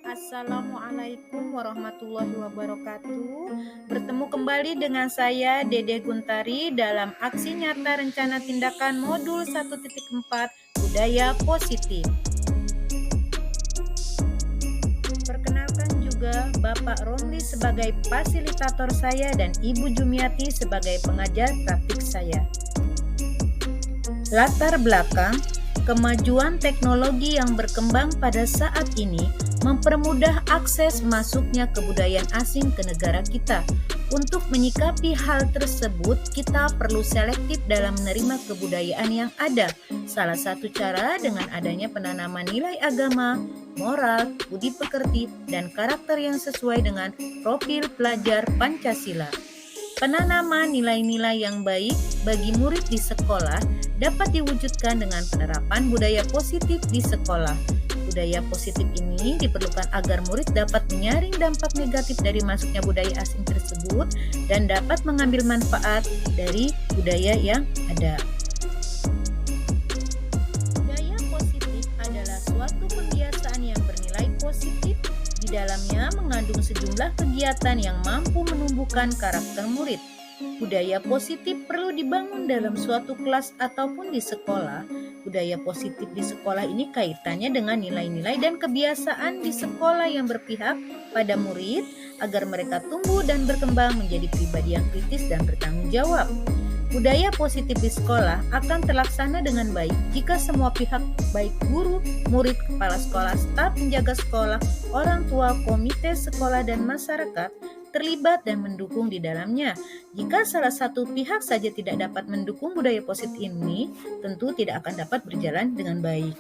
Assalamualaikum warahmatullahi wabarakatuh. Bertemu kembali dengan saya Dede Guntari dalam aksi nyata rencana tindakan modul 1.4 budaya positif. Perkenalkan juga Bapak Romli sebagai fasilitator saya dan Ibu Jumiati sebagai pengajar praktik saya. Latar belakang, kemajuan teknologi yang berkembang pada saat ini mempermudah akses masuknya kebudayaan asing ke negara kita. Untuk menyikapi hal tersebut, kita perlu selektif dalam menerima kebudayaan yang ada. Salah satu cara dengan adanya penanaman nilai agama, moral, budi pekerti, dan karakter yang sesuai dengan profil pelajar Pancasila. Penanaman nilai-nilai yang baik bagi murid di sekolah dapat diwujudkan dengan penerapan budaya positif di sekolah. Budaya positif ini diperlukan agar murid dapat menyaring dampak negatif dari masuknya budaya asing tersebut dan dapat mengambil manfaat dari budaya yang ada. Budaya positif adalah suatu pembiasaan yang bernilai positif. Di dalamnya mengandung sejumlah kegiatan yang mampu menumbuhkan karakter murid. Budaya positif perlu dibangun dalam suatu kelas ataupun di sekolah. Budaya positif di sekolah ini kaitannya dengan nilai-nilai dan kebiasaan di sekolah yang berpihak pada murid agar mereka tumbuh dan berkembang menjadi pribadi yang kritis dan bertanggung jawab. Budaya positif di sekolah akan terlaksana dengan baik jika semua pihak, baik guru, murid, kepala sekolah, staf penjaga sekolah, orang tua, komite sekolah, dan masyarakat terlibat dan mendukung di dalamnya. Jika salah satu pihak saja tidak dapat mendukung budaya positif ini, tentu tidak akan dapat berjalan dengan baik.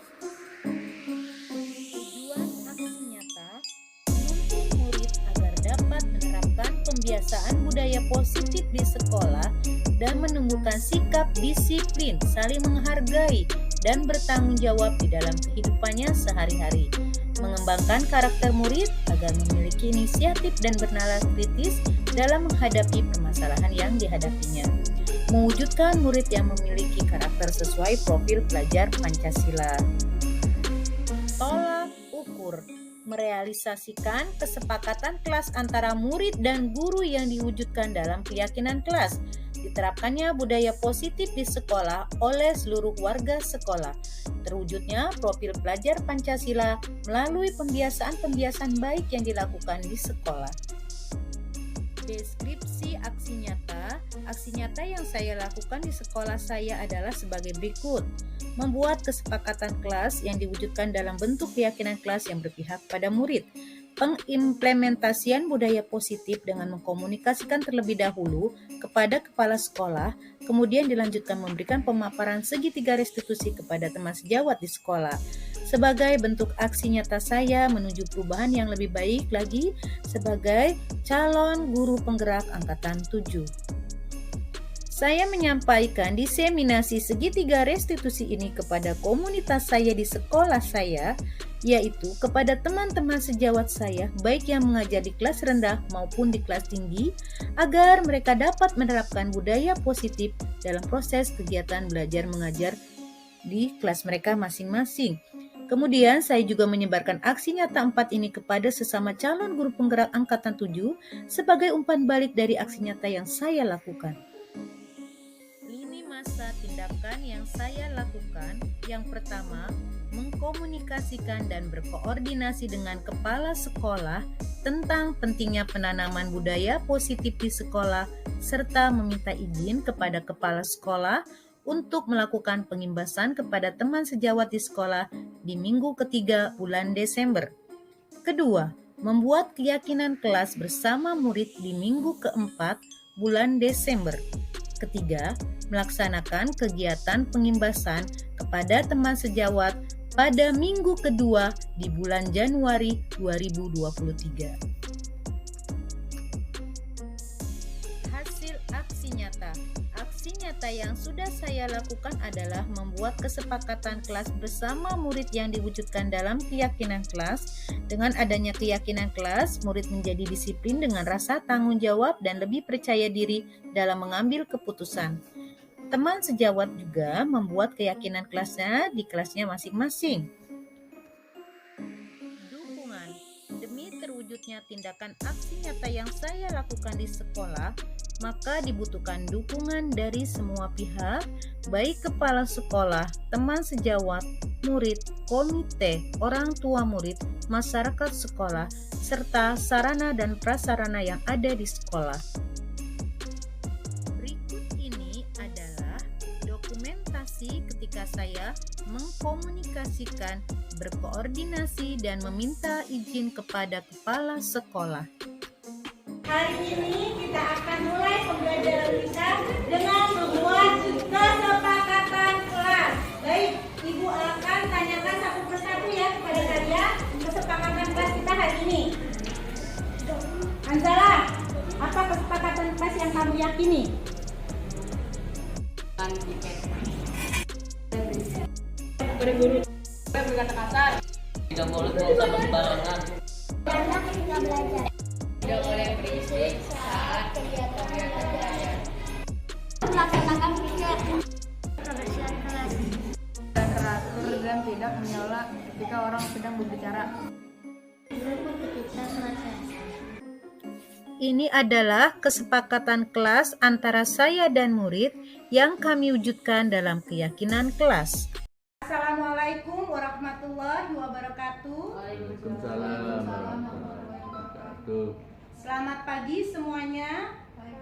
Tujuan aksi nyata menuntun murid agar dapat menerapkan pembiasaan budaya positif di sekolah dan menumbuhkan sikap disiplin, saling menghargai, dan bertanggung jawab di dalam kehidupannya sehari-hari. Mengembangkan karakter murid agar memiliki inisiatif dan bernalar kritis dalam menghadapi permasalahan yang dihadapinya. Mewujudkan murid yang memiliki karakter sesuai profil pelajar Pancasila. Tolak ukur merealisasikan kesepakatan kelas antara murid dan guru yang diwujudkan dalam keyakinan kelas. Diterapkannya budaya positif di sekolah oleh seluruh warga sekolah. Terwujudnya profil pelajar Pancasila melalui pembiasaan-pembiasaan baik yang dilakukan di sekolah. Deskripsi aksi nyata. Aksi nyata yang saya lakukan di sekolah saya adalah sebagai berikut. Membuat kesepakatan kelas yang diwujudkan dalam bentuk keyakinan kelas yang berpihak pada murid. Pengimplementasian budaya positif dengan mengkomunikasikan terlebih dahulu kepada kepala sekolah, kemudian dilanjutkan memberikan pemaparan segitiga restitusi kepada teman sejawat di sekolah. Sebagai bentuk aksi nyata saya menuju perubahan yang lebih baik lagi sebagai calon guru penggerak angkatan 7. Saya menyampaikan diseminasi segitiga restitusi ini kepada komunitas saya di sekolah saya, yaitu kepada teman-teman sejawat saya, baik yang mengajar di kelas rendah maupun di kelas tinggi, agar mereka dapat menerapkan budaya positif dalam proses kegiatan belajar mengajar di kelas mereka masing-masing. Kemudian saya juga menyebarkan aksi nyata 4 ini kepada sesama calon guru penggerak angkatan 7 sebagai umpan balik dari aksi nyata yang saya lakukan. Masa tindakan yang saya lakukan, yang pertama, mengkomunikasikan dan berkoordinasi dengan kepala sekolah tentang pentingnya penanaman budaya positif di sekolah, serta meminta izin kepada kepala sekolah untuk melakukan pengimbasan kepada teman sejawat di sekolah di minggu ketiga bulan Desember. Kedua, membuat keyakinan kelas bersama murid di minggu keempat bulan Desember. Ketiga, melaksanakan kegiatan pengimbasan kepada teman sejawat pada minggu kedua di bulan Januari 2023. Hasil aksi nyata. Aksi nyata yang sudah saya lakukan adalah membuat kesepakatan kelas bersama murid yang diwujudkan dalam keyakinan kelas. Dengan adanya keyakinan kelas, murid menjadi disiplin dengan rasa tanggung jawab dan lebih percaya diri dalam mengambil keputusan. Teman sejawat juga membuat keyakinan kelasnya di kelasnya masing-masing. Dukungan. selanjutnya tindakan aksi nyata yang saya lakukan di sekolah, maka dibutuhkan dukungan dari semua pihak, baik kepala sekolah, teman sejawat, murid, komite, orang tua murid, masyarakat sekolah, serta sarana dan prasarana yang ada di sekolah. Berikut ini adalah dokumentasi ketika saya mengkomunikasikan, berkoordinasi, dan meminta izin kepada kepala sekolah. Hari ini kita akan mulai pembelajaran kita dengan membuat kesepakatan kelas. Baik, Ibu akan tanyakan satu persatu ya kepada kalian kesepakatan kelas kita hari ini. Anzala, apa kesepakatan kelas yang kamu yakini? Kepada guru, berkata kasar. Tidak boleh berusaha sembarangan. Karena kita belajar. Tidak boleh berisik saat kegiatan belajar. Melaksanakan piket kebersihan kelas. Dan teratur dan tidak menyela ketika orang sedang berbicara. Ini adalah kesepakatan kelas antara saya dan murid yang kami wujudkan dalam keyakinan kelas. Assalamualaikum warahmatullahi wabarakatuh. Waalaikumsalam warahmatullahi wabarakatuh. Selamat pagi semuanya.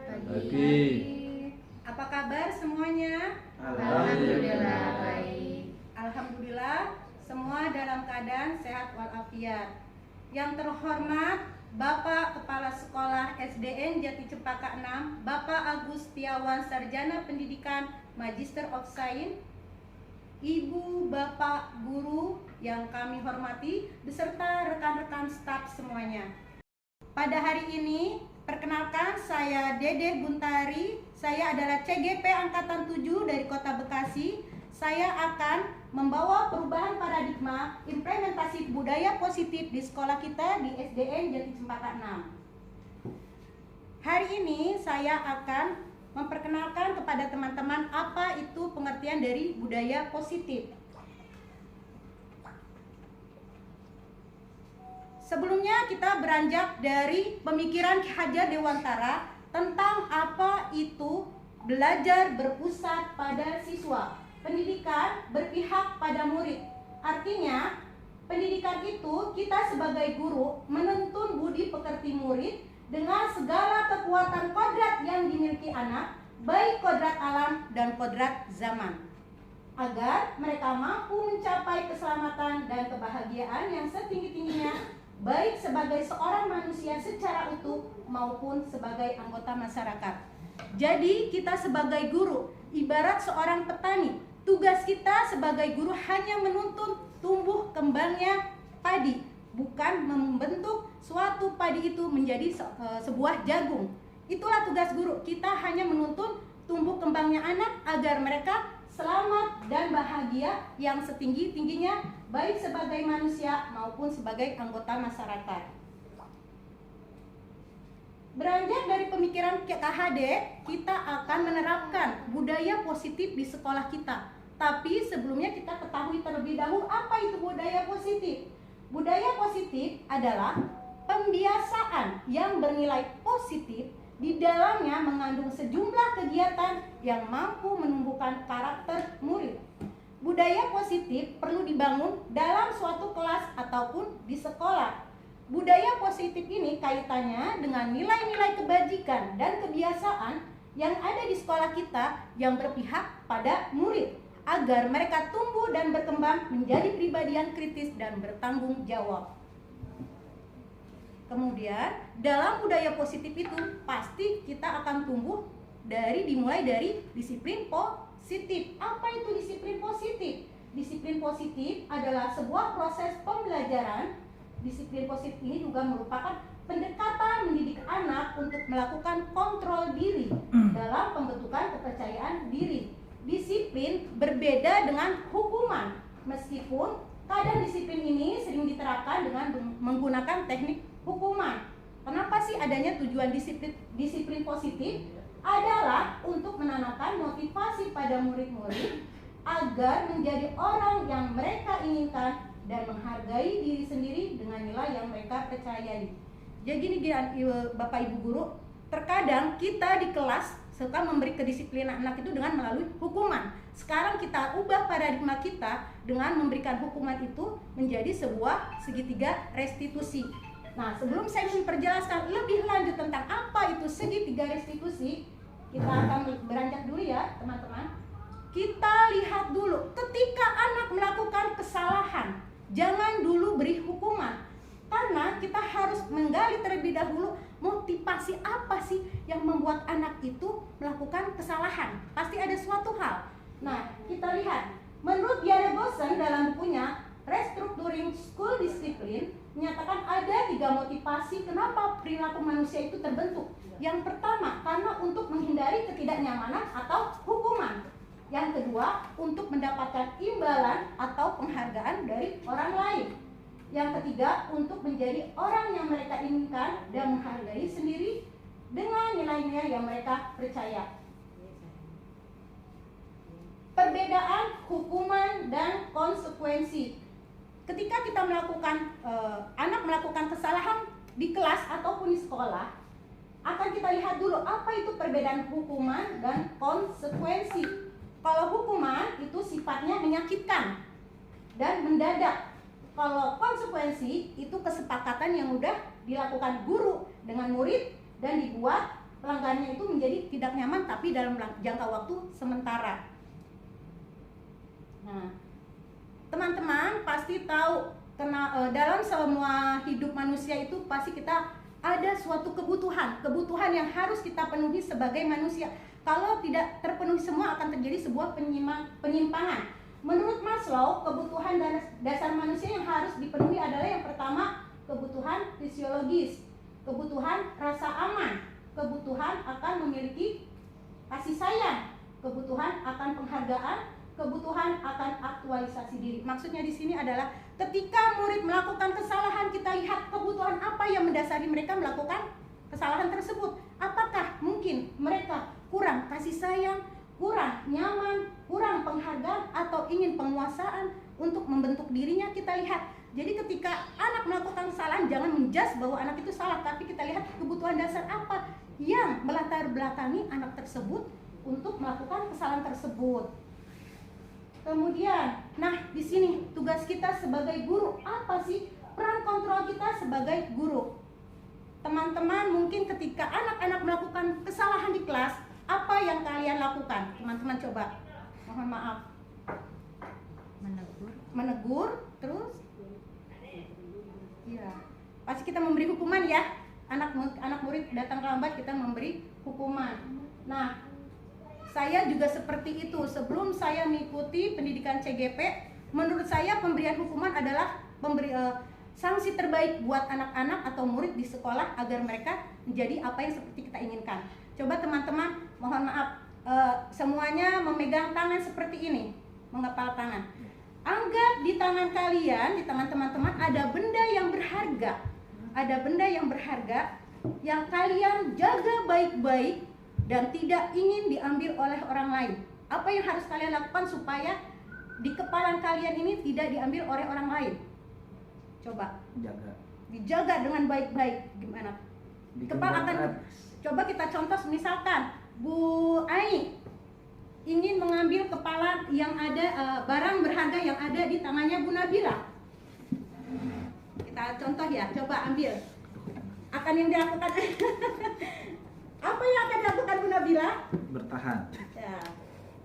Pagi. Apa kabar semuanya? Alhamdulillah baik. Alhamdulillah semua dalam keadaan sehat walafiat. Yang terhormat Bapak Kepala Sekolah SDN Jati Cempaka 6, Bapak Agus Setiawan, Sarjana Pendidikan Magister of Science, Ibu, Bapak, Guru yang kami hormati, beserta rekan-rekan staf semuanya. Pada hari ini, perkenalkan saya Dede Guntari, saya adalah CGP Angkatan 7 dari Kota Bekasi. Saya akan membawa perubahan paradigma implementasi budaya positif di sekolah kita di SDN Jati Cempaka 6. Hari ini saya akan memperkenalkan kepada teman-teman apa itu pengertian dari budaya positif. Sebelumnya kita beranjak dari pemikiran Ki Hajar Dewantara tentang apa itu belajar berpusat pada siswa. Pendidikan berpihak pada murid. Artinya, pendidikan itu kita sebagai guru menuntun budi pekerti murid dengan segala kekuatan kodrat yang dimiliki anak, baik kodrat alam dan kodrat zaman, agar mereka mampu mencapai keselamatan dan kebahagiaan yang setinggi-tingginya, baik sebagai seorang manusia secara utuh maupun sebagai anggota masyarakat. Jadi kita sebagai guru ibarat seorang petani. Tugas kita sebagai guru hanya menuntun tumbuh kembangnya padi, bukan membentuk suatu padi itu menjadi sebuah jagung. Itulah tugas guru. Kita hanya menuntun tumbuh kembangnya anak agar mereka selamat dan bahagia yang setinggi-tingginya, baik sebagai manusia maupun sebagai anggota masyarakat. Beranjak dari pemikiran KHD, kita akan menerapkan budaya positif di sekolah kita. Tapi sebelumnya kita ketahui terlebih dahulu apa itu budaya positif. Budaya positif adalah pembiasaan yang bernilai positif, di dalamnya mengandung sejumlah kegiatan yang mampu menumbuhkan karakter murid. Budaya positif perlu dibangun dalam suatu kelas ataupun di sekolah. Budaya positif ini kaitannya dengan nilai-nilai kebajikan dan kebiasaan yang ada di sekolah kita yang berpihak pada murid, agar mereka tumbuh dan berkembang menjadi pribadi yang kritis dan bertanggung jawab. Kemudian dalam budaya positif itu pasti kita akan tumbuh dimulai dari disiplin positif. Apa itu disiplin positif? Disiplin positif adalah sebuah proses pembelajaran. Disiplin positif ini juga merupakan pendekatan mendidik anak untuk melakukan kontrol diri dalam pembentukan kepercayaan diri. Disiplin berbeda dengan hukuman, meskipun kadang disiplin ini sering diterapkan dengan menggunakan teknik hukuman. Kenapa sih adanya tujuan disiplin positif? Adalah untuk menanamkan motivasi pada murid-murid agar menjadi orang yang mereka inginkan dan menghargai diri sendiri dengan nilai yang mereka percayai. Jadi gini Bapak Ibu guru, terkadang kita di kelas suka memberi kedisiplinan anak itu dengan melalui hukuman. Sekarang kita ubah paradigma kita dengan memberikan hukuman itu menjadi sebuah segitiga restitusi. Nah, sebelum saya memperjelaskan lebih lanjut tentang apa itu segitiga restitusi, kita akan beranjak dulu ya teman-teman. Kita lihat dulu ketika anak melakukan kesalahan, jangan dulu beri hukuman. Karena kita harus menggali terlebih dahulu motivasi apa sih yang membuat anak itu melakukan kesalahan. Pasti ada suatu hal. Nah, kita lihat. Menurut Diana Gosen dalam bukunya Restructuring School Discipline menyatakan ada 3 motivasi kenapa perilaku manusia itu terbentuk. Yang pertama, karena untuk menghindari ketidaknyamanan atau hukuman. Yang kedua, untuk mendapatkan imbalan atau penghargaan dari orang lain. Yang ketiga, untuk menjadi orang yang mereka inginkan dan menghargai sendiri dengan nilai-nilai yang mereka percaya. Perbedaan hukuman dan konsekuensi. Ketika kita melakukan anak melakukan kesalahan di kelas ataupun di sekolah, akan kita lihat dulu apa itu perbedaan hukuman dan konsekuensi. Kalau hukuman itu sifatnya menyakitkan dan mendadak. Kalau konsekuensi itu kesepakatan yang udah dilakukan guru dengan murid dan dibuat pelanggannya itu menjadi tidak nyaman tapi dalam jangka waktu sementara. Nah, teman-teman pasti tahu dalam semua hidup manusia itu pasti kita ada suatu kebutuhan yang harus kita penuhi sebagai manusia. Kalau tidak terpenuhi semua akan terjadi sebuah penyimpangan. Menurut Maslow, kebutuhan dasar manusia yang harus dipenuhi adalah yang pertama, kebutuhan fisiologis, kebutuhan rasa aman, kebutuhan akan memiliki kasih sayang, kebutuhan akan penghargaan, kebutuhan akan aktualisasi diri. Maksudnya di sini adalah ketika murid melakukan kesalahan, kita lihat kebutuhan apa yang mendasari mereka melakukan kesalahan tersebut. Apakah mungkin mereka kurang kasih sayang, kurang nyaman, kurang penghargaan, atau ingin penguasaan untuk membentuk dirinya? Kita lihat. Jadi ketika anak melakukan kesalahan, jangan menjudge bahwa anak itu salah, tapi kita lihat kebutuhan dasar apa yang melatar belakangi anak tersebut untuk melakukan kesalahan tersebut. Kemudian, nah di sini tugas kita sebagai guru, apa sih peran kontrol kita sebagai guru? Teman-teman, mungkin ketika anak-anak melakukan kesalahan di kelas, apa yang kalian lakukan? Teman-teman coba, mohon maaf. Menegur, terus? Iya, pasti kita memberi hukuman ya. Anak murid datang lambat, kita memberi hukuman. Nah, saya juga seperti itu. Sebelum saya mengikuti pendidikan CGP, menurut saya pemberian hukuman adalah sanksi terbaik buat anak-anak atau murid di sekolah agar mereka menjadi apa yang seperti kita inginkan. Coba teman-teman, mohon maaf, semuanya memegang tangan seperti ini, mengepal tangan. Anggap di tangan kalian, di tangan teman-teman ada benda yang berharga. Ada benda yang berharga yang kalian jaga baik-baik dan tidak ingin diambil oleh orang lain. Apa yang harus kalian lakukan supaya di kepala kalian ini tidak diambil oleh orang lain? Coba dijaga dengan baik-baik. Gimana? Kepala akan, coba kita contoh, misalkan Bu Ai ingin mengambil kepala yang ada barang berharga yang ada di tangannya Bu Nabila. Kita contoh ya, coba ambil. Akan yang dilakukan apa yang akan dilakukan Bu Nabila? Bertahan. Ya,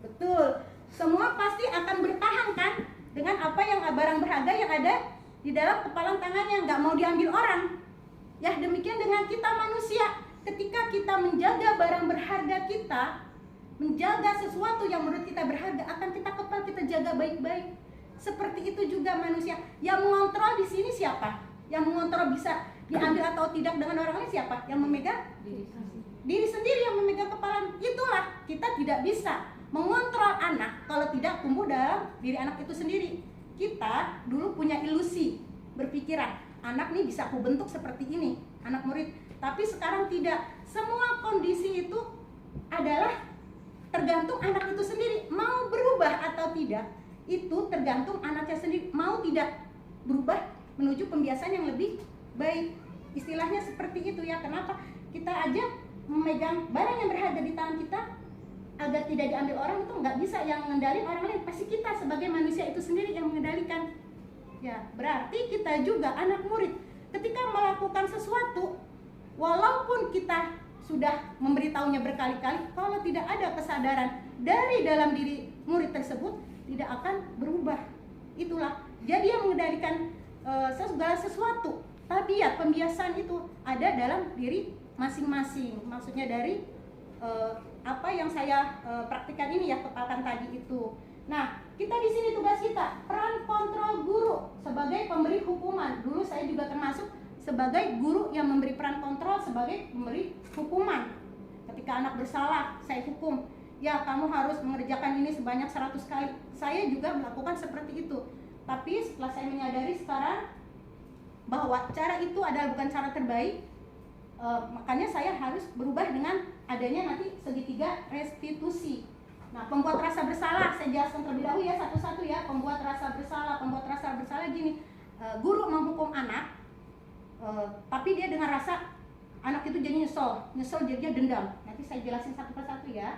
betul. Semua pasti akan bertahan kan dengan apa yang barang berharga yang ada di dalam kepala tangannya, nggak mau diambil orang. Ya, demikian dengan kita manusia. Ketika kita menjaga barang berharga kita, menjaga sesuatu yang menurut kita berharga, akan kita kepal, kita jaga baik-baik. Seperti itu juga manusia. Yang mengontrol di sini siapa? Yang mengontrol bisa diambil atau tidak dengan orang lain siapa? Yang memegang diri sendiri, yang memegang kepala. Itulah kita tidak bisa mengontrol anak kalau tidak tumbuh dalam diri anak itu sendiri. Kita dulu punya ilusi, berpikiran anak nih bisa aku bentuk seperti ini, anak murid. Tapi sekarang tidak. Semua kondisi itu adalah tergantung anak itu sendiri mau berubah atau tidak. Itu tergantung anaknya sendiri mau tidak berubah menuju pembiasaan yang lebih baik. istilahnya seperti itu ya. Kenapa kita aja memegang barang yang berharga di tangan kita agar tidak diambil orang, itu nggak bisa, yang mengendalikan orang lain pasti kita sebagai manusia itu sendiri yang mengendalikan. Ya, berarti kita juga anak murid ketika melakukan sesuatu, walaupun kita sudah memberitahunya berkali-kali, kalau tidak ada kesadaran dari dalam diri murid tersebut, tidak akan berubah. Itulah, jadi yang mengendalikan segala sesuatu, tabiat, pembiasaan itu ada dalam diri masing-masing. Maksudnya dari apa yang saya praktikkan ini ya, kepalkan tadi itu. Nah, kita di sini tugas kita, peran kontrol guru sebagai pemberi hukuman. Dulu saya juga termasuk sebagai guru yang memberi peran kontrol sebagai pemberi hukuman. Ketika anak bersalah, saya hukum. Ya, kamu harus mengerjakan ini sebanyak 100 kali. Saya juga melakukan seperti itu. Tapi setelah saya menyadari sekarang bahwa cara itu adalah bukan cara terbaik, makanya saya harus berubah dengan adanya nanti segitiga restitusi. Nah, pembuat rasa bersalah, saya jelaskan terlebih dahulu ya, satu-satu ya. Pembuat rasa bersalah gini, guru menghukum anak, tapi dia dengan rasa anak itu jadi nyesel jadinya dendam. Nanti saya jelasin satu persatu ya.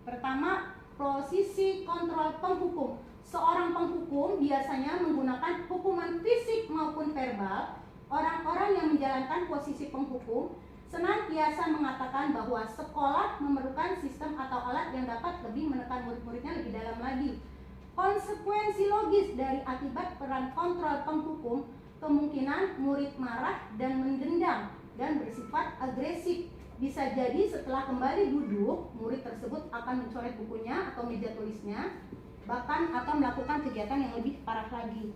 Pertama, posisi kontrol penghukum. Seorang penghukum biasanya menggunakan hukuman fisik maupun verbal. Orang-orang yang menjalankan posisi penghukum senantiasa mengatakan bahwa sekolah memerlukan sistem atau alat yang dapat lebih menekan murid-muridnya lebih dalam lagi. Konsekuensi logis dari akibat peran kontrol penghukum, kemungkinan murid marah dan mendendam dan bersifat agresif. Bisa jadi setelah kembali duduk, murid tersebut akan mencoret bukunya atau meja tulisnya, bahkan atau melakukan kegiatan yang lebih parah lagi.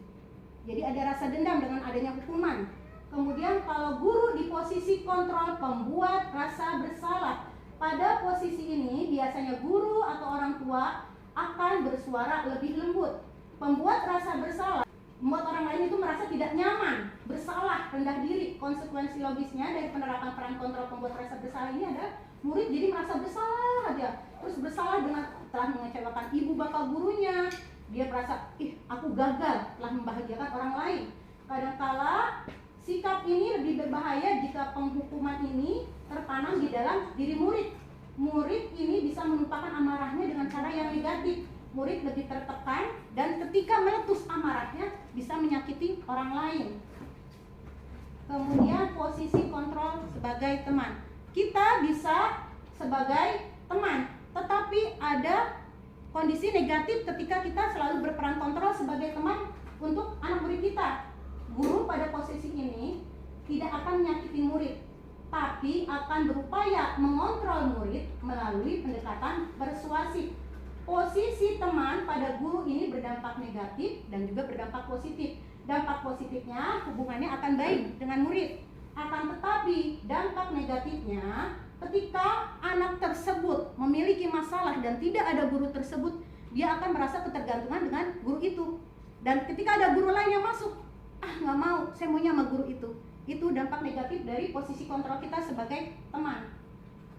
Jadi ada rasa dendam dengan adanya hukuman. Kemudian kalau guru di posisi kontrol pembuat rasa bersalah, pada posisi ini biasanya guru atau orang tua akan bersuara lebih lembut. Pembuat rasa bersalah membuat orang lain itu merasa tidak nyaman, bersalah, rendah diri. Konsekuensi logisnya dari penerapan peran kontrol pembuat rasa bersalah ini adalah murid jadi merasa bersalah aja, terus bersalah dengan telah mengecewakan ibu bapak gurunya. Dia merasa, aku gagal telah membahagiakan orang lain. Kadangkala sikap ini lebih berbahaya jika penghukuman ini tertanam di dalam diri murid. Murid ini bisa menumpahkan amarahnya dengan cara yang negatif. Murid lebih tertekan dan ketika meletus amarahnya bisa menyakiti orang lain. Kemudian posisi kontrol sebagai teman. Kita bisa sebagai teman, tetapi ada kondisi negatif ketika kita selalu berperan kontrol sebagai teman untuk anak murid kita. Guru pada posisi ini tidak akan menyakiti murid, tapi akan berupaya mengontrol murid melalui pendekatan persuasif. Posisi teman pada guru ini berdampak negatif dan juga berdampak positif. Dampak positifnya hubungannya akan baik dengan murid. Akan tetapi dampak negatifnya ketika anak tersebut memiliki masalah dan tidak ada guru tersebut, dia akan merasa ketergantungan dengan guru itu. Dan ketika ada guru lain yang masuk, nggak mau, saya maunya sama guru itu. Itu dampak negatif dari posisi kontrol kita sebagai teman.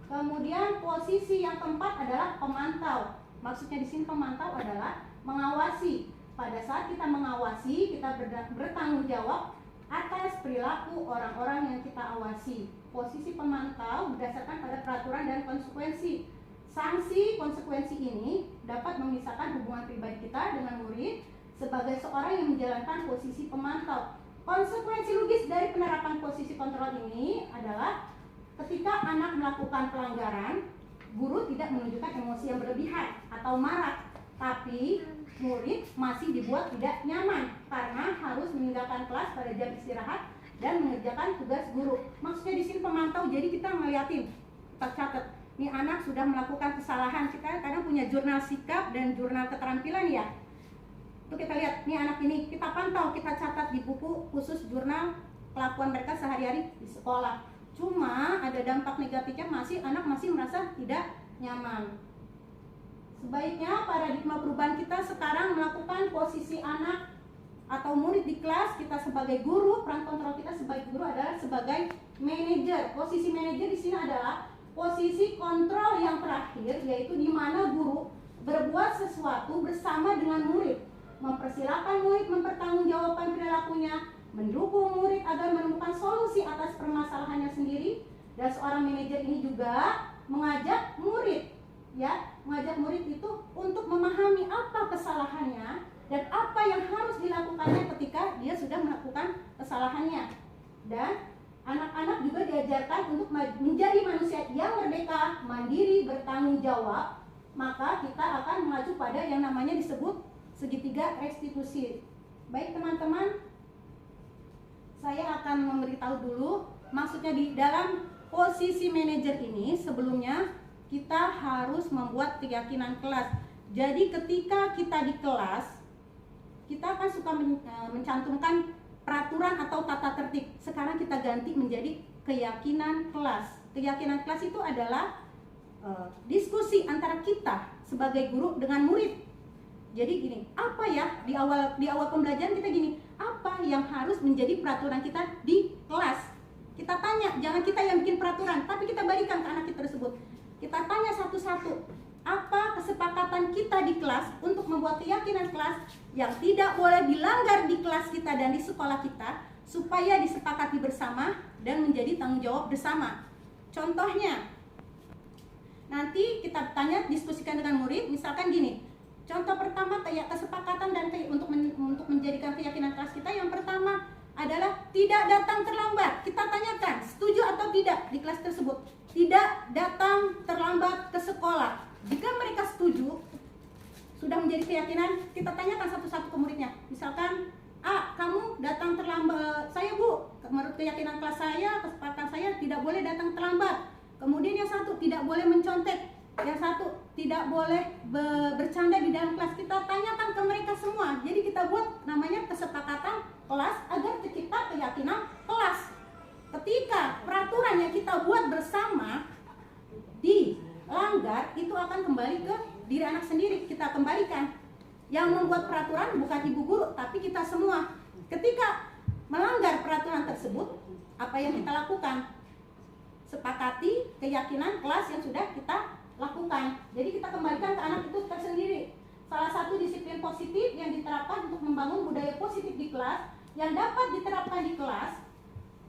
Kemudian posisi yang keempat adalah pemantau. Maksudnya di sini pemantau adalah mengawasi. Pada saat kita mengawasi, kita bertanggung jawab atas perilaku orang-orang yang kita awasi. Posisi pemantau berdasarkan pada peraturan dan konsekuensi. Sanksi konsekuensi ini dapat memisahkan hubungan pribadi kita dengan murid sebagai seorang yang menjalankan posisi pemantau. Konsekuensi logis dari penerapan posisi kontrol ini adalah ketika anak melakukan pelanggaran, guru tidak menunjukkan emosi yang berlebihan atau marah, tapi murid masih dibuat tidak nyaman karena harus meninggalkan kelas pada jam istirahat dan mengerjakan tugas guru. Maksudnya di sini pemantau, jadi kita ngeliatin, kita catat, nih anak sudah melakukan kesalahan. Kita kadang punya jurnal sikap dan jurnal keterampilan ya. Itu kita lihat, nih anak ini kita pantau, kita catat di buku khusus jurnal kelakuan mereka sehari-hari di sekolah. Cuma ada dampak negatifnya, anak masih merasa tidak nyaman. Sebaiknya paradigma perubahan kita sekarang melakukan posisi anak atau murid di kelas, kita sebagai guru, peran kontrol kita sebagai guru adalah sebagai manajer. Posisi manajer di sini adalah posisi kontrol yang terakhir, yaitu di mana guru berbuat sesuatu bersama dengan murid, mempersilahkan murid mempertanggungjawabkan perilakunya, mendukung murid agar menemukan solusi atas permasalahannya sendiri, dan seorang manajer ini juga mengajak murid, ya, mengajak murid itu untuk memahami apa kesalahannya dan apa yang harus dilakukannya ketika dia sudah melakukan kesalahannya. Dan anak-anak juga diajarkan untuk menjadi manusia yang merdeka, mandiri, bertanggung jawab. Maka kita akan mengacu pada yang namanya disebut segitiga restitusi. Baik teman-teman, saya akan memberitahu dulu maksudnya di dalam posisi manajer ini. Sebelumnya kita harus membuat keyakinan kelas. Jadi ketika kita di kelas, kita kan suka mencantumkan peraturan atau tata tertib. Sekarang kita ganti menjadi keyakinan kelas. Keyakinan kelas itu adalah diskusi antara kita sebagai guru dengan murid. Jadi gini, apa ya di awal pembelajaran kita gini, apa yang harus menjadi peraturan kita di kelas? Kita tanya, jangan kita yang bikin peraturan, tapi kita balikan ke anak kita tersebut. Kita tanya satu-satu, apa kesepakatan kita di kelas untuk membuat keyakinan kelas yang tidak boleh dilanggar di kelas kita dan di sekolah kita, supaya disepakati bersama dan menjadi tanggung jawab bersama. Contohnya, nanti kita tanya, diskusikan dengan murid, misalkan gini. Contoh pertama kayak kesepakatan dan untuk menjadikan keyakinan kelas kita, yang pertama adalah tidak datang terlambat. Kita tanyakan, setuju atau tidak di kelas tersebut? Tidak datang terlambat ke sekolah. Jika mereka setuju, sudah menjadi keyakinan, kita tanyakan satu-satu ke muridnya. Misalkan, A, kamu datang terlambat. Saya Bu, menurut keyakinan kelas saya, kesepakatan saya tidak boleh datang terlambat. Kemudian yang satu, tidak boleh mencontek. Yang satu, tidak boleh bercanda di dalam kelas. Kita tanyakan ke mereka semua. Jadi kita buat namanya kesepakatan kelas agar tercipta keyakinan kelas. Ketika peraturan yang kita buat bersama dilanggar, itu akan kembali ke diri anak sendiri. Kita kembalikan. Yang membuat peraturan bukan ibu guru, tapi kita semua. Ketika melanggar peraturan tersebut, apa yang kita lakukan? Sepakati keyakinan kelas yang sudah kita lakukan. Jadi kita kembalikan ke anak itu tersendiri. Salah satu disiplin positif yang diterapkan untuk membangun budaya positif di kelas, yang dapat diterapkan di kelas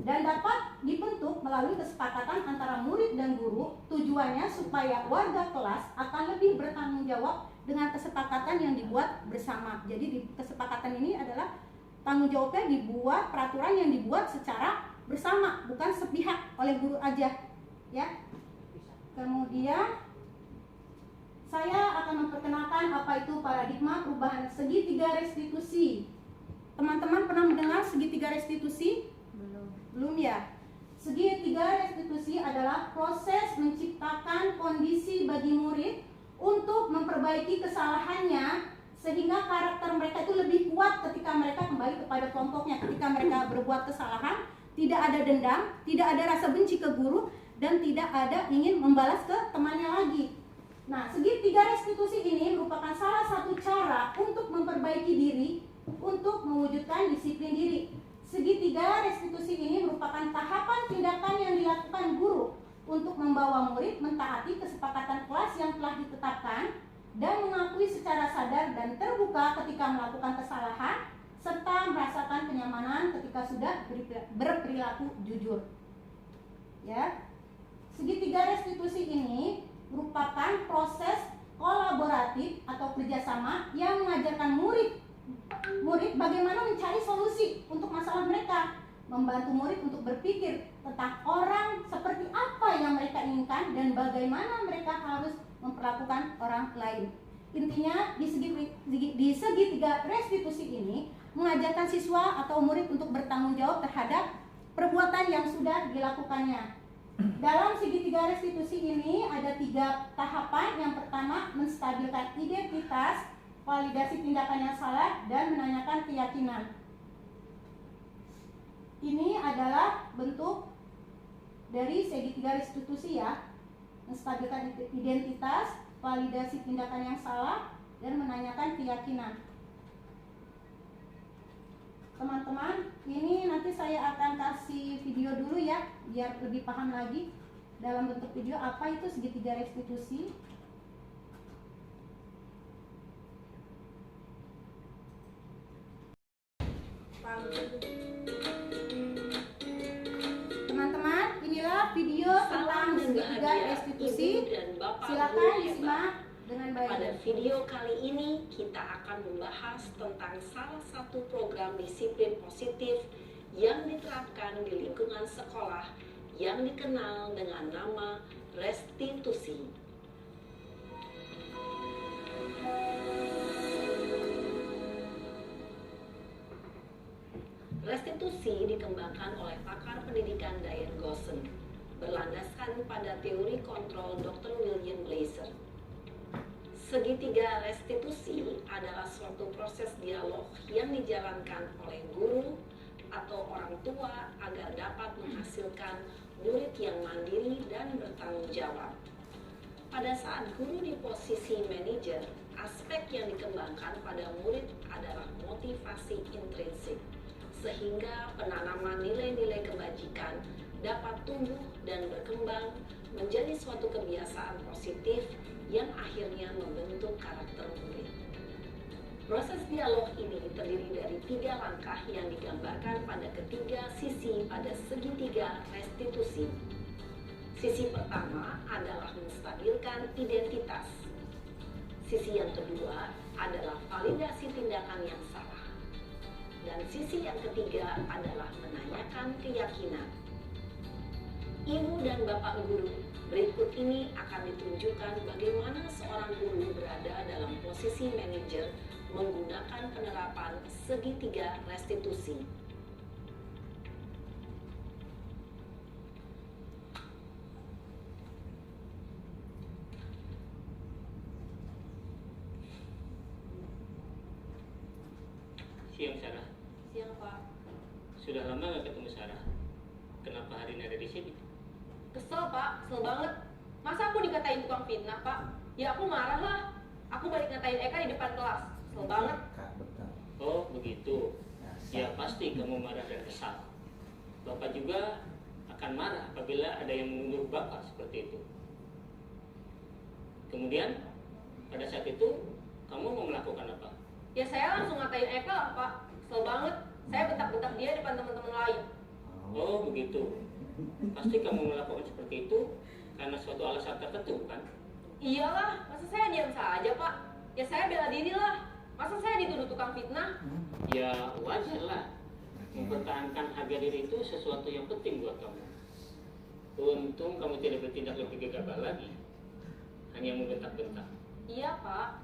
dan dapat dibentuk melalui kesepakatan antara murid dan guru. Tujuannya supaya warga kelas akan lebih bertanggung jawab dengan kesepakatan yang dibuat bersama. Jadi di kesepakatan ini adalah tanggung jawabnya dibuat, peraturan yang dibuat secara bersama, bukan sepihak oleh guru aja, ya. Kemudian saya akan memperkenalkan apa itu paradigma perubahan segitiga restitusi. Teman-teman pernah mendengar segitiga restitusi? Belum ya? Segitiga restitusi adalah proses menciptakan kondisi bagi murid untuk memperbaiki kesalahannya, sehingga karakter mereka itu lebih kuat ketika mereka kembali kepada kelompoknya. Ketika mereka berbuat kesalahan, tidak ada dendam, tidak ada rasa benci ke guru, dan tidak ada ingin membalas ke temannya lagi. Nah, segitiga restitusi ini merupakan salah satu cara untuk memperbaiki diri, untuk mewujudkan disiplin diri. Segitiga restitusi ini merupakan tahapan tindakan yang dilakukan guru untuk membawa murid mentaati kesepakatan kelas yang telah ditetapkan dan mengakui secara sadar dan terbuka ketika melakukan kesalahan, serta merasakan kenyamanan ketika sudah berperilaku jujur. Ya, segitiga restitusi ini merupakan proses kolaboratif atau kerjasama yang mengajarkan murid bagaimana mencari solusi untuk masalah mereka, membantu murid untuk berpikir tentang orang seperti apa yang mereka inginkan dan bagaimana mereka harus memperlakukan orang lain. Intinya di segitiga restitusi ini mengajarkan siswa atau murid untuk bertanggung jawab terhadap perbuatan yang sudah dilakukannya. Dalam segitiga restitusi ini ada 3 tahapan. Yang pertama, menstabilkan identitas, validasi tindakan yang salah, dan menanyakan keyakinan. Ini adalah bentuk dari segitiga restitusi ya. Menstabilkan identitas, validasi tindakan yang salah, dan menanyakan keyakinan. Teman-teman, ini nanti saya akan kasih video dulu ya, biar lebih paham lagi dalam bentuk video apa itu segitiga restitusi. segitiga berbahagia, restitusi. Ibu dan Bapak Silakan guru hebat. disimak dengan baik. Pada video kali ini kita akan membahas tentang salah satu program disiplin positif yang diterapkan di lingkungan sekolah yang dikenal dengan nama restitusi. Restitusi dikembangkan oleh pakar pendidikan Diane Gossen, berlandaskan pada teori kontrol Dr. William Blaser. Segitiga restitusi adalah suatu proses dialog yang dijalankan oleh guru atau orang tua agar dapat menghasilkan murid yang mandiri dan bertanggung jawab. Pada saat guru di posisi manajer, aspek yang dikembangkan pada murid adalah motivasi intrinsik, sehingga penanaman nilai-nilai kebajikan dapat tumbuh dan berkembang menjadi suatu kebiasaan positif yang akhirnya membentuk karakter murid. Proses dialog ini terdiri dari 3 langkah yang digambarkan pada ketiga sisi pada segitiga restitusi. Sisi pertama adalah menstabilkan identitas. Sisi yang kedua adalah validasi tindakan yang salah. Dan sisi yang ketiga adalah menanyakan keyakinan. Ibu dan Bapak guru, berikut ini akan ditunjukkan bagaimana seorang guru berada dalam posisi manajer menggunakan penerapan segitiga restitusi. Siang Sarah, Siang Pak. sudah lama gak ketemu Sarah? Kenapa hari ini ada di sini? Kesel Pak, kesel banget. Masa aku dikatain tukang fitnah Pak? Ya aku marah lah. Aku balik ngatain Eka di depan kelas. Kesel banget. Oh begitu. Ya pasti kamu marah dan kesal. Bapak juga akan marah apabila ada yang menuduh Bapak seperti itu. Kemudian pada saat itu kamu mau melakukan apa? Ya saya langsung ngatain Eka lah Pak. Kesel banget. Saya bentak-bentak dia depan teman-teman lain. Oh begitu. Pasti kamu melakukan seperti itu karena suatu alasan tertentu kan? Iyalah, masa saya diam saja Pak? Ya saya bela diri lah. Masa saya dituduh tukang fitnah? Ya wajar lah. Mempertahankan harga diri itu sesuatu yang penting buat kamu. Untung kamu tidak bertindak lebih gegabah lagi. Hanya membentak-bentak. Iya Pak.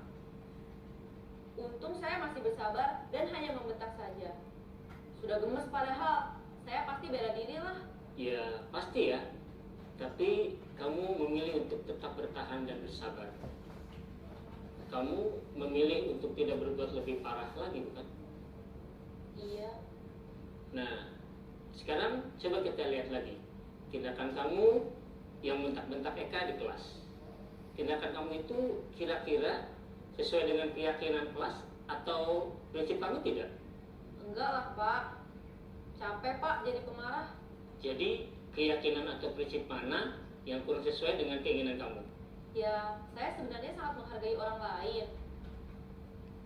Untung saya masih bersabar dan hanya membentak saja. Sudah gemes padahal. Saya pasti bela diri lah. Ya pasti ya. Tapi kamu memilih untuk tetap bertahan dan bersabar. Kamu memilih untuk tidak berbuat lebih parah lagi, bukan? Iya. Nah, sekarang coba kita lihat lagi tindakan kamu yang bentak-bentak Eka di kelas. Tindakan kamu itu kira-kira sesuai dengan keyakinan kelas atau prinsip kamu tidak? Enggak lah Pak. Capek Pak jadi pemarah. Jadi keyakinan atau prinsip mana yang kurang sesuai dengan keinginan kamu? Ya, saya sebenarnya sangat menghargai orang lain.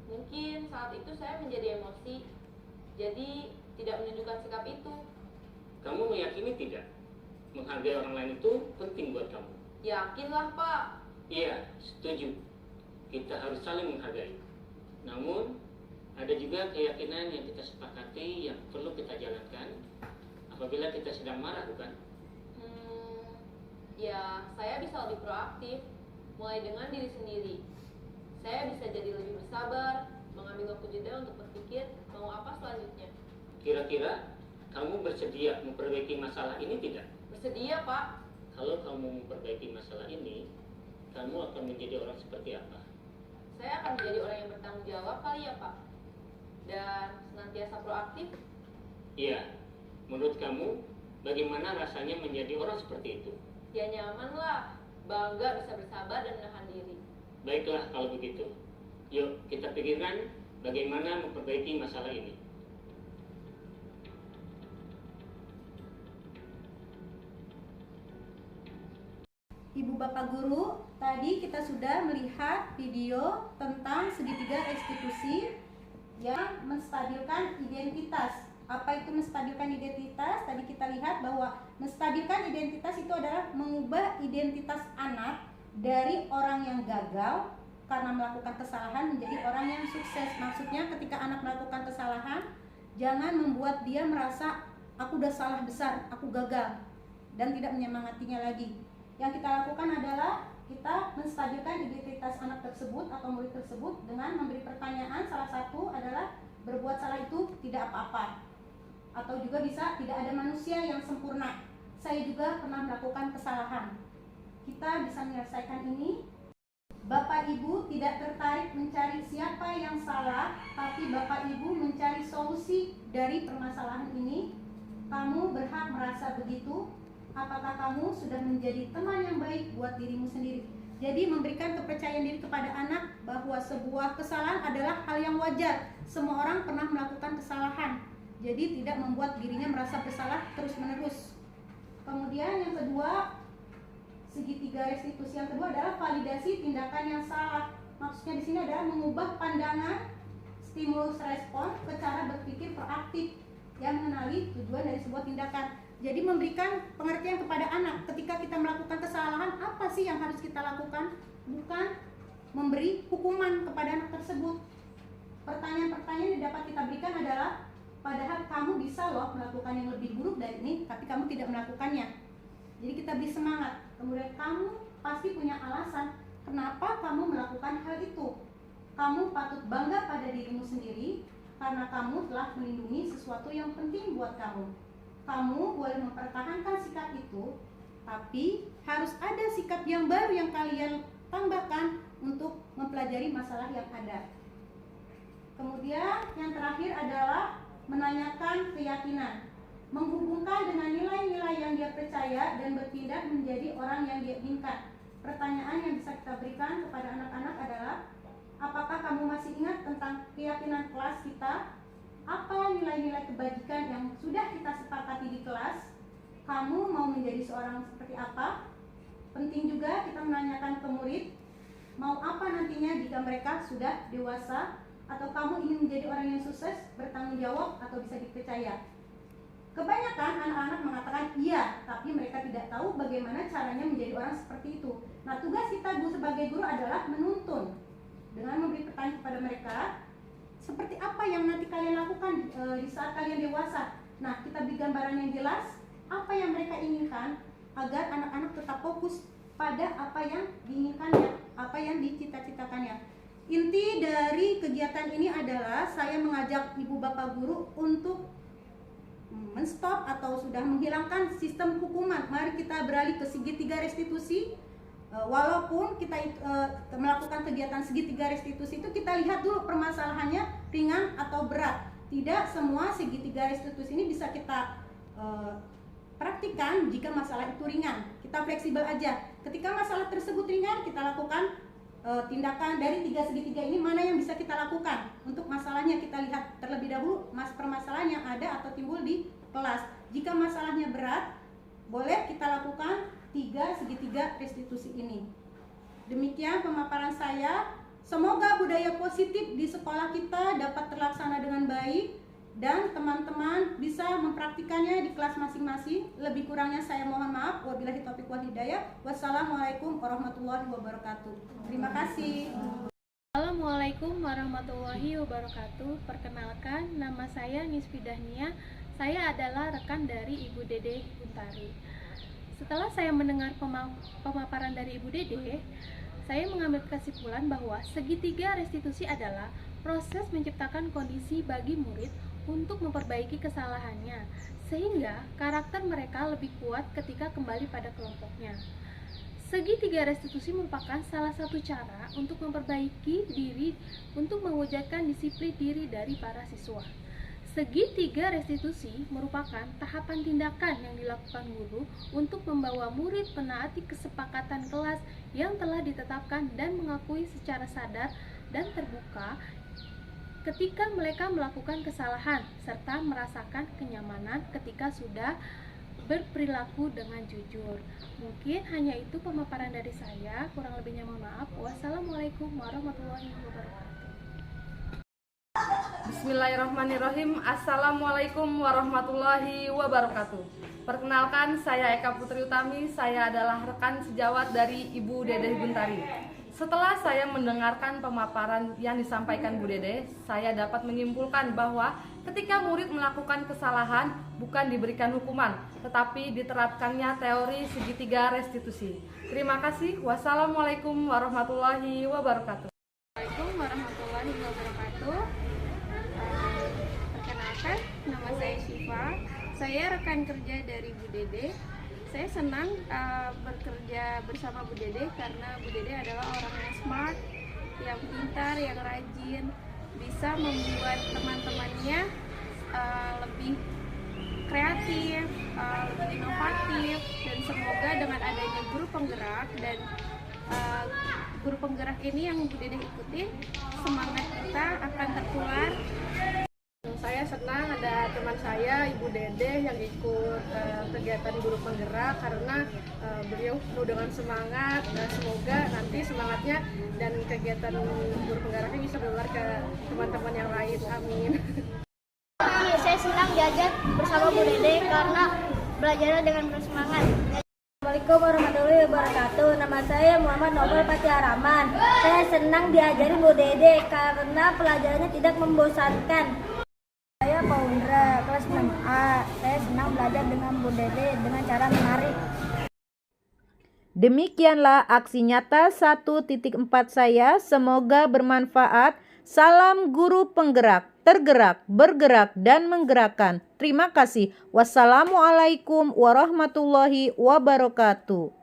Mungkin saat itu saya menjadi emosi, jadi tidak menunjukkan sikap itu. Kamu meyakini tidak? Menghargai orang lain itu penting buat kamu. Yakinlah Pak. Iya, setuju. Kita harus saling menghargai. Namun, ada juga keyakinan yang kita sepakati yang perlu kita jalankan apabila kita sedang marah, bukan? Ya, saya bisa lebih proaktif, mulai dengan diri sendiri. Saya bisa jadi lebih bersabar, mengambil waktu jeda untuk berpikir mau apa selanjutnya. Kira-kira kamu bersedia memperbaiki masalah ini tidak? Bersedia Pak. Kalau kamu memperbaiki masalah ini, kamu akan menjadi orang seperti apa? Saya akan menjadi orang yang bertanggung jawab kali ya Pak. Dan senantiasa proaktif. Iya, menurut kamu bagaimana rasanya menjadi orang seperti itu? Ya nyaman lah, bangga bisa bersabar dan menahan diri. Baiklah kalau begitu. Yuk kita pikirkan bagaimana memperbaiki masalah ini. Ibu Bapak Guru, tadi kita sudah melihat video tentang segitiga restitusi yang menstabilkan identitas. Apa itu menstabilkan identitas? Tadi kita lihat bahwa menstabilkan identitas itu adalah mengubah identitas anak dari orang yang gagal karena melakukan kesalahan menjadi orang yang sukses. Maksudnya ketika anak melakukan kesalahan, jangan membuat dia merasa aku udah salah besar, aku gagal, dan tidak menyemangatinya lagi. Yang kita lakukan adalah kita menstabilkan identitas anak tersebut atau murid tersebut dengan memberi pertanyaan. Salah satu adalah berbuat salah itu tidak apa-apa, atau juga bisa tidak ada manusia yang sempurna. Saya juga pernah melakukan kesalahan. Kita bisa menyelesaikan ini. Bapak Ibu tidak tertarik mencari siapa yang salah, tapi Bapak Ibu mencari solusi dari permasalahan ini. Kamu berhak merasa begitu. Apakah kamu sudah menjadi teman yang baik buat dirimu sendiri? Jadi memberikan kepercayaan diri kepada anak bahwa sebuah kesalahan adalah hal yang wajar. Semua orang pernah melakukan kesalahan. Jadi tidak membuat dirinya merasa bersalah terus-menerus. Kemudian yang kedua, segitiga restitusi yang kedua adalah validasi tindakan yang salah. Maksudnya di sini adalah mengubah pandangan, stimulus respon ke cara berpikir proaktif yang mengenali tujuan dari sebuah tindakan. Jadi memberikan pengertian kepada anak ketika kita melakukan kesalahan, apa sih yang harus kita lakukan, bukan memberi hukuman kepada anak tersebut. Pertanyaan-pertanyaan yang dapat kita berikan adalah, padahal kamu bisa loh melakukan yang lebih buruk dari ini, tapi kamu tidak melakukannya. Jadi kita beri semangat. Kemudian kamu pasti punya alasan kenapa kamu melakukan hal itu. Kamu patut bangga pada dirimu sendiri karena kamu telah melindungi sesuatu yang penting buat kamu. Kamu boleh mempertahankan sikap itu, tapi harus ada sikap yang baru yang kalian tambahkan untuk mempelajari masalah yang ada. Kemudian yang terakhir adalah menanyakan keyakinan, menghubungkan dengan nilai-nilai yang dia percaya dan bertindak menjadi orang yang dia inginkan. Pertanyaan yang bisa kita berikan kepada anak-anak adalah, apakah kamu masih ingat tentang keyakinan kelas kita? Apa nilai-nilai kebajikan yang sudah kita sepakati di kelas? Kamu mau menjadi seorang seperti apa? Penting juga kita menanyakan ke murid, mau apa nantinya jika mereka sudah dewasa? Atau kamu ingin menjadi orang yang sukses, bertanggung jawab, atau bisa dipercaya? Kebanyakan anak-anak mengatakan iya, tapi mereka tidak tahu bagaimana caranya menjadi orang seperti itu. Nah, tugas kita sebagai guru adalah menuntun dengan memberi pertanyaan kepada mereka, seperti apa yang nanti kalian lakukan di saat kalian dewasa. Nah, kita beri gambaran yang jelas apa yang mereka inginkan agar anak-anak tetap fokus pada apa yang diinginkannya, apa yang dicita-citakannya. Inti dari kegiatan ini adalah saya mengajak ibu bapak guru untuk menstop atau sudah menghilangkan sistem hukuman. Mari kita beralih ke segitiga restitusi. Walaupun kita melakukan kegiatan segitiga restitusi itu, kita lihat dulu permasalahannya ringan atau berat. Tidak semua segitiga restitusi ini bisa kita praktikkan jika masalah itu ringan. Kita fleksibel aja. Ketika masalah tersebut ringan, kita lakukan tindakan dari tiga segitiga ini, mana yang bisa kita lakukan. Untuk masalahnya kita lihat terlebih dahulu permasalahan yang ada atau timbul di kelas. Jika masalahnya berat, boleh kita lakukan tiga segitiga restitusi ini. Demikian pemaparan saya. Semoga budaya positif di sekolah kita dapat terlaksana dengan baik dan teman-teman bisa mempraktikannya di kelas masing-masing. Lebih kurangnya saya mohon maaf. Wabillahi taufiq wal hidayah. Wassalamualaikum warahmatullahi wabarakatuh. Terima kasih. Assalamualaikum warahmatullahi wabarakatuh. Perkenalkan, nama saya Nisfi Dahnia. Saya adalah rekan dari Ibu Dede Guntari. Setelah saya mendengar pemaparan dari Ibu Dede, saya mengambil kesimpulan bahwa segitiga restitusi adalah proses menciptakan kondisi bagi murid untuk memperbaiki kesalahannya, sehingga karakter mereka lebih kuat ketika kembali pada kelompoknya. Segitiga restitusi merupakan salah satu cara untuk memperbaiki diri, untuk mewujudkan disiplin diri dari para siswa. Segitiga restitusi merupakan tahapan tindakan yang dilakukan guru untuk membawa murid menaati kesepakatan kelas yang telah ditetapkan dan mengakui secara sadar dan terbuka ketika mereka melakukan kesalahan, serta merasakan kenyamanan ketika sudah berperilaku dengan jujur. Mungkin hanya itu pemaparan dari saya, kurang lebihnya mohon maaf. Wassalamualaikum warahmatullahi wabarakatuh. Bismillahirrahmanirrahim. Assalamualaikum warahmatullahi wabarakatuh. Perkenalkan, saya Eka Putri Utami. Saya adalah rekan sejawat dari Ibu Dede Guntari. Setelah saya mendengarkan pemaparan yang disampaikan Bu Dede, saya dapat menyimpulkan bahwa ketika murid melakukan kesalahan bukan diberikan hukuman, tetapi diterapkannya teori segitiga restitusi. Terima kasih. Wassalamualaikum warahmatullahi wabarakatuh. Assalamualaikum warahmatullahi wabarakatuh. Perkenalkan, nama saya Syifa. Saya rekan kerja dari Bu Dede. Saya senang bekerja bersama Bu Dede karena Bu Dede adalah orang yang smart, yang pintar, yang rajin, bisa membuat teman-temannya lebih kreatif, lebih inovatif, dan semoga dengan adanya guru penggerak dan guru penggerak ini yang Bu Dede ikutin, semangat kita akan tertular. Saya senang ada teman saya, Ibu Dede, yang ikut kegiatan guru penggerak karena beliau penuh dengan semangat. Semoga nanti semangatnya dan kegiatan guru penggeraknya bisa menular ke teman-teman yang lain. Amin. Saya senang diajak bersama Bu Dede karena belajarnya dengan bersemangat. Assalamualaikum warahmatullahi wabarakatuh. Nama saya Muhammad Novel Patiaraman. Saya senang diajari Bu Dede karena pelajarannya tidak membosankan. Saya Paundra, kelas 6A. Saya senang belajar dengan Bu Dede dengan cara menarik. Demikianlah aksi nyata 1.4 saya. Semoga bermanfaat. Salam guru penggerak, tergerak, bergerak, dan menggerakkan. Terima kasih. Wassalamualaikum warahmatullahi wabarakatuh.